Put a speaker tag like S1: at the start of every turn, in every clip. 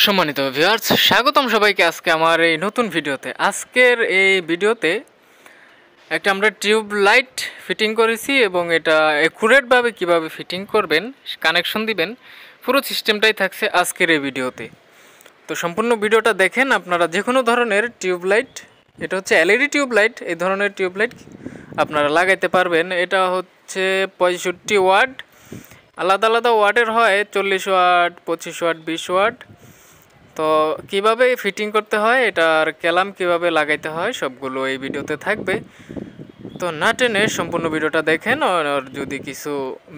S1: সম্মানিত ভিউয়ার্স, স্বাগতম সবাইকে আজকে আমার এই নতুন ভিডিওতে। আজকের এই ভিডিওতে একটা আমরা টিউব লাইট ফিটিং করেছি এবং এটা অ্যাকুরেটভাবে কিভাবে ফিটিং করবেন, কানেকশন দিবেন, পুরো সিস্টেমটাই থাকছে আজকের এই ভিডিওতে। তো সম্পূর্ণ ভিডিওটা দেখেন। আপনারা যে কোনো ধরনের টিউব লাইট, এটা হচ্ছে এলইডি টিউব লাইট, এই ধরনের টিউব লাইট আপনারা লাগাইতে পারবেন। এটা হচ্ছে 65 ওয়াট, আলাদা আলাদা ওয়াটের হয়, 40 ওয়াট, 25 ওয়াট, 20 ওয়াট। তো কিভাবে ফিটিং করতে হয়, এটার ক্যালাম কিভাবে লাগাইতে হয়, সবগুলো এই ভিডিওতে থাকবে। তো না টেনে সম্পূর্ণ ভিডিওটা দেখেন, আর যদি কিছু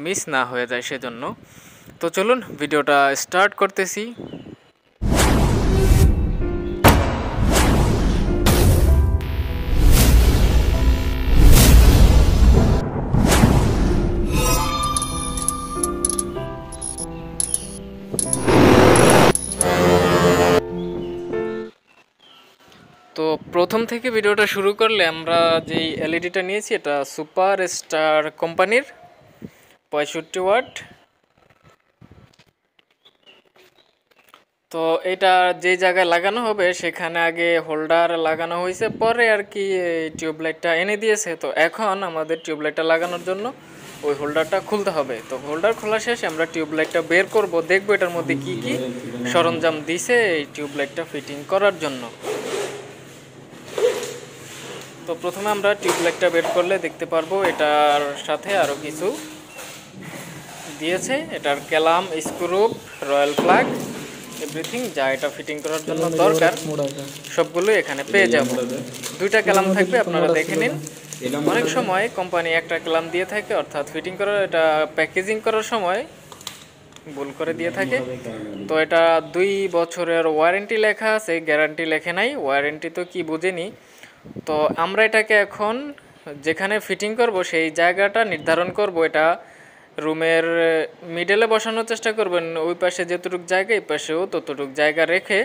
S1: মিস না হয়ে যায় সেজন্য। তো চলুন ভিডিওটা স্টার্ট করতেছি। তো প্রথম থেকে ভিডিওটা শুরু করলে আমরা যেই এলইডিটা নিয়েছি এটা সুপার স্টার কোম্পানির 65 ওয়াট। তো এটা যে জায়গায় লাগানো হবে সেখানে আগে হোল্ডার লাগানো হয়েছে, পরে আর কি এই টিউবলাইটটা এনে দিয়েছে। তো এখন আমাদের টিউবলাইটটা লাগানোর জন্য ওই হোল্ডারটা খুলতে হবে। তো হোল্ডার খোলা শেষে আমরা টিউবলাইটটা বের করব, দেখবো এটার মধ্যে কি কি সরঞ্জাম দিছে এই টিউবলাইটটা ফিটিং করার জন্য। তো প্রথমে আমরা টিউবলাইটটা বের করলে দেখতে পারবো এটার সাথে আরও কিছু দিয়েছে। এটার ক্যালাম, স্ক্রু, রয়্যাল প্লাগ, এভরিথিং যা এটা ফিটিং করার জন্য দরকার সবগুলো এখানে পেয়ে যাব। দুইটা ক্যালাম থাকবে, আপনারা দেখে নিন। অনেক সময় কোম্পানি একটা ক্যালাম দিয়ে থাকে, অর্থাৎ ফিটিং করার, এটা প্যাকেজিং করার সময় ভুল করে দিয়ে থাকে। তো এটা 2 বছরের ওয়ারেন্টি লেখা আছে, গ্যারান্টি লেখে নাই। ওয়ারেন্টি তো কি বুঝেনি। তো আমরা এটাকে এখন যেখানে ফিটিং করব সেই জায়গাটা নির্ধারণ করব। এটা রুমের মিডলে বসানোর চেষ্টা করবেন, ওই পাশে যতটুকু জায়গা এই পাশেও ততটুকু জায়গা রেখে।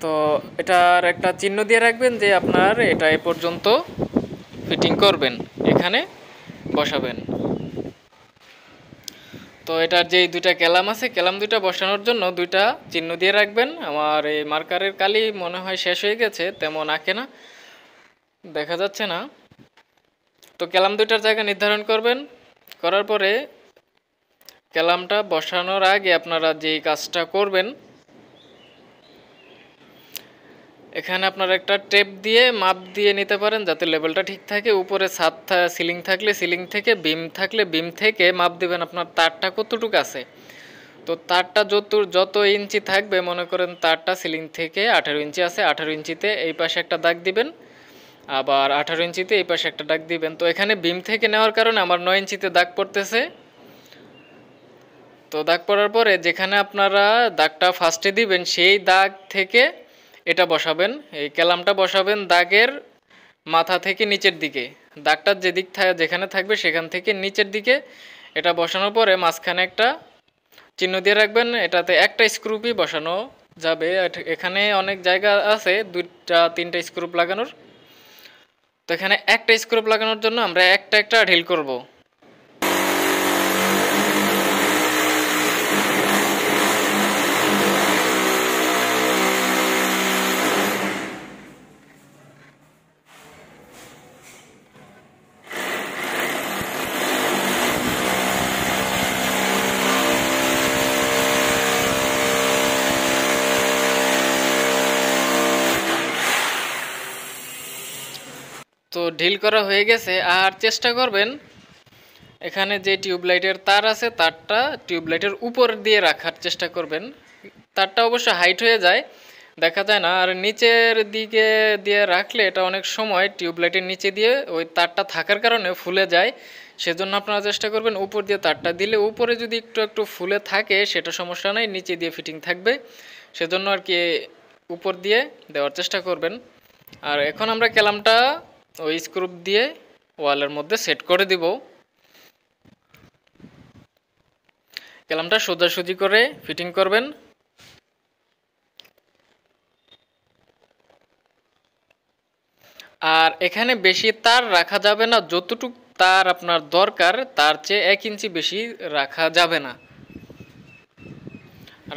S1: তো এটার একটা চিহ্ন দিয়ে রাখবেন যে আপনার এটা এ পর্যন্ত ফিটিং করবেন, এখানে বসাবেন। তো এটার যেই দুইটা ক্যালাম আছে, ক্যালাম দুইটা বসানোর জন্য দুইটা চিহ্ন দিয়ে রাখবেন। আমার এই মার্কারের কালি মনে হয় শেষ হয়ে গেছে, তেমন আঁকে না, দেখা যাচ্ছে না। তো ক্যালাম দুইটার জায়গা নির্ধারণ করবেন। করার পরে ক্যালামটা বসানোর আগে আপনারা যেই কাজটা করবেন, এখানে আপনারা একটা টেপ দিয়ে মাপ দিয়ে নিতে পারেন যাতে লেভেলটা ঠিক থাকে। উপরে ছাদ সিলিং থাকলে সিলিং থেকে, বিম থাকলে বিম থেকে মাপ দেবেন আপনার তারটা কতটুকু আছে। তো তারটা যত ইঞ্চি থাকবে, মনে করেন তারটা সিলিং থেকে 18 ইঞ্চি আছে, 18 ইঞ্চিতে এই পাশে একটা দাগ দিবেন, আবার 18 ইঞ্চিতে এই পাশে একটা দাগ দিবেন। তো এখানে বিম থেকে নেওয়ার কারণে আমার 9 ইঞ্চিতে দাগ পড়তেছে। তো দাগ পড়ার পরে যেখানে আপনারা দাগটা ফার্স্টে দিবেন সেই দাগ থেকে এটা বসাবেন, এই ক্যালামটা বসাবেন দাগের মাথা থেকে নিচের দিকে। দাগটা যেখানে থাকবে সেখান থেকে নিচের দিকে এটা বসানোর পরে মাঝখানে একটা চিহ্ন দিয়ে রাখবেন। এটাতে একটা স্ক্রুপই বসানো যাবে। এখানে অনেক জায়গা আছে 2-3টা স্ক্রুপ লাগানোর। তো এখানে একটা স্ক্রুপ লাগানোর জন্য আমরা একটা ঢিল করব। তো ঢিল করা হয়ে গেছে। আর চেষ্টা করবেন এখানে যে টিউবলাইটের তার আছে তারটা টিউবলাইটের উপর দিয়ে রাখার চেষ্টা করবেন। তারটা অবশ্য হাইট হয়ে যায়, দেখা যায় না। আর নিচের দিকে দিয়ে রাখলে এটা অনেক সময় টিউবলাইটের নিচে দিয়ে ওই তারটা থাকার কারণে ফুলে যায়। সেজন্য আপনারা চেষ্টা করবেন উপর দিয়ে তারটা দিলে, উপরে যদি একটু ফুলে থাকে সেটা সমস্যা নাই, নিচে দিয়ে ফিটিং থাকবে। সেজন্য আর কি উপর দিয়ে দেওয়ার চেষ্টা করবেন। আর এখন আমরা ক্যালামটা ওই স্ক্রু দিয়ে ওয়ালের মধ্যে সেট করে দিব। ক্যালামটা সোজাসুজি করে ফিটিং করবেন। আর এখানে বেশি তার রাখা যাবে না, যতটুকু তার আপনার দরকার তার চেয়ে 1 ইঞ্চি বেশি রাখা যাবে না।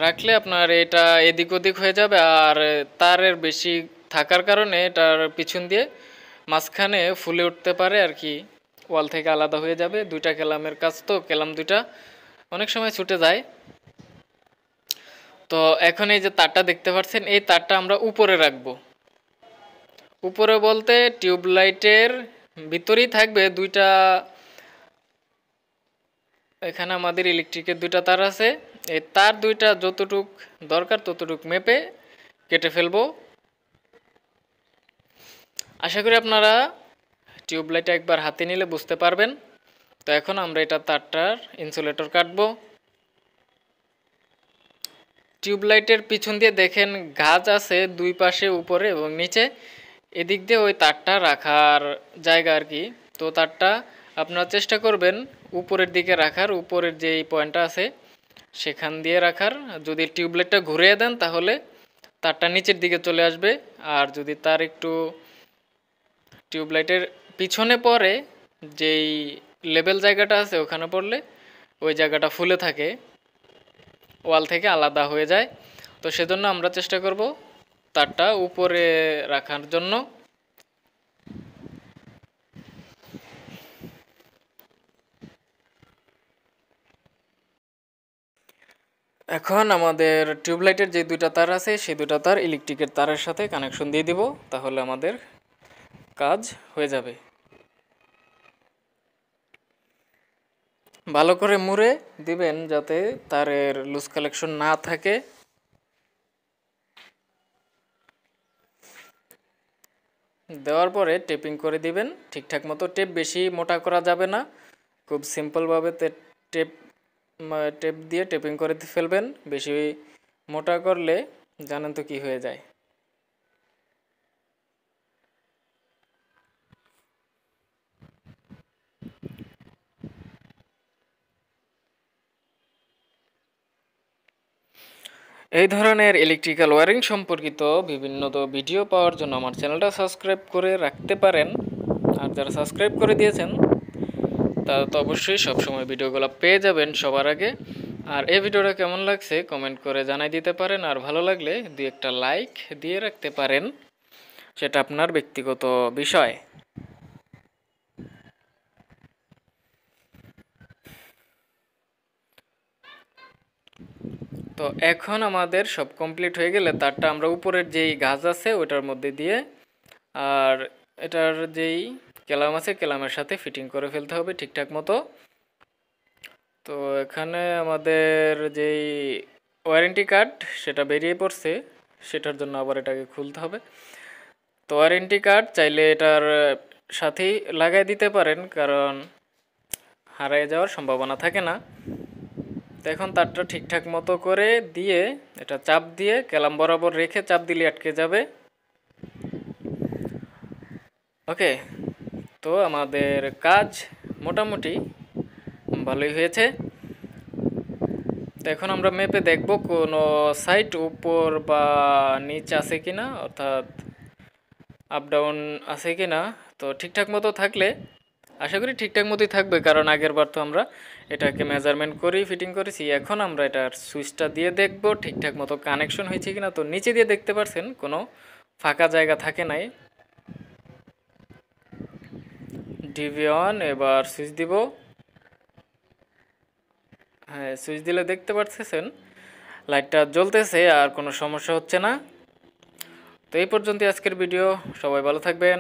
S1: রাখলে আপনার এটা এদিক ওদিক হয়ে যাবে, আর তারের বেশি থাকার কারণে এটার পিছন দিয়ে মাঝখানে ফুলে উঠতে পারে আর কি, ওয়াল থেকে আলাদা হয়ে যাবে। দুইটা কেলামের কাজ তো, কেলাম দুইটা অনেক সময় ছুটে যায়। তো এখন এই যে তারটা দেখতে পাচ্ছেন, এই তারটা আমরা উপরে রাখবো। উপরে বলতে টিউবলাইটের ভিতরেই থাকবে দুইটা, এখানে আমাদের ইলেকট্রিকের দুইটা তার আছে। এই তার দুইটা যতটুক দরকার ততটুক মেপে কেটে ফেলবো। আশা করি আপনারা টিউবলাইট একবার হাতে নিলে বুঝতে পারবেন। তো এখন আমরা এটা তারটার ইনসুলেটর কাটবো। টিউবলাইটের পিছন দিয়ে দেখেন গাছ আছে দুই পাশে, উপরে এবং নিচে। এদিক দিয়ে ওই তারটা রাখার জায়গা আর কি। তো তারটা আপনারা চেষ্টা করবেন উপরের দিকে রাখার, উপরের যেই পয়েন্টটা আছে সেখান দিয়ে রাখার। যদি টিউবলাইটটা ঘুরিয়ে দেন তাহলে তারটা নিচের দিকে চলে আসবে, আর যদি তার একটু টিউবলাইটের পিছনে পড়ে, যেই লেবেল জায়গাটা আছে ওখানে পড়লে ওই জায়গাটা ফুলে থাকে, ওয়াল থেকে আলাদা হয়ে যায়। তো সেজন্য আমরা চেষ্টা করব তারটা উপরে রাখার জন্য। এখন আমাদের টিউবলাইটের যে দুইটা তার আছে সেই দুইটা তার ইলেকট্রিকের তারের সাথে কানেকশন দিয়ে দিব, তাহলে আমাদের কাজ হয়ে যাবে। ভালো করে মুড়ে দিবেন যাতে তারের লুজ কালেকশন না থাকে। দেওয়ার পরে টেপিং করে দিবেন ঠিকঠাক মতো। টেপ বেশি মোটা করা যাবে না, খুব সিম্পলভাবে টেপ টেপ দিয়ে টেপিং করে ফেলবেন। বেশি মোটা করলে জানেন তো কি হয়ে যায়। এই ধরনের ইলেকট্রিক্যাল ওয়্যারিং সম্পর্কিত বিভিন্ন ভিডিও পাওয়ার জন্য আমার চ্যানেলটা সাবস্ক্রাইব করে রাখতে পারেন। আর যারা সাবস্ক্রাইব করে দিয়েছেন তারা তো অবশ্যই সবসময় ভিডিওগুলো পেয়ে যাবেন সবার আগে। আর এই ভিডিওটা কেমন লাগছে কমেন্ট করে জানাই দিতে পারেন, আর ভালো লাগলে দুই একটা লাইক দিয়ে রাখতে পারেন, সেটা আপনার ব্যক্তিগত বিষয়। তো এখন আমাদের সব কমপ্লিট হয়ে গেলে তারটা আমরা উপরের যেই গাছ আছে ওটার মধ্যে দিয়ে, আর এটার যেই কেলাম আছে কেলামের সাথে ফিটিং করে ফেলতে হবে ঠিকঠাক মতো। তো এখানে আমাদের যেই ওয়ারেন্টি কার্ড সেটা বেরিয়ে পড়ছে, সেটার জন্য আবার এটাকে খুলতে হবে। তো ওয়ারেন্টি কার্ড চাইলে এটার সাথেই লাগাই দিতে পারেন, কারণ হারিয়ে যাওয়ার সম্ভাবনা থাকে না। তো এখন তারটা ঠিকঠাক মতো করে দিয়ে এটা চাপ দিয়ে কেলাম বরাবর রেখে চাপ দিলে আটকে যাবে। ওকে, তো আমাদের কাজ মোটামুটি ভালোই হয়েছে। তো এখন আমরা মেপে দেখব কোনো সাইড উপর বা নিচ আছে কিনা, অর্থাৎ আপ ডাউন আছে কিনা। তো ঠিকঠাক মতো থাকলে আশা করি ঠিকঠাক মতোই থাকবে, কারণ আগের বার তো আমরা এটাকে মেজারমেন্ট করেই ফিটিং করেছি। এখন আমরা এটার সুইচটা দিয়ে দেখব ঠিকঠাক মতো কানেকশন হয়েছে কিনা। তো নিচে দিয়ে দেখতে পাচ্ছেন কোনো ফাঁকা জায়গা থাকে নাই। ডিভি অন, এবার সুইচ দিব। হ্যাঁ, সুইচ দিলে দেখতে পাচ্ছেন লাইটটা জ্বলতেছে, আর কোনো সমস্যা হচ্ছে না। তো এই পর্যন্ত আজকের ভিডিও, সবাই ভালো থাকবেন।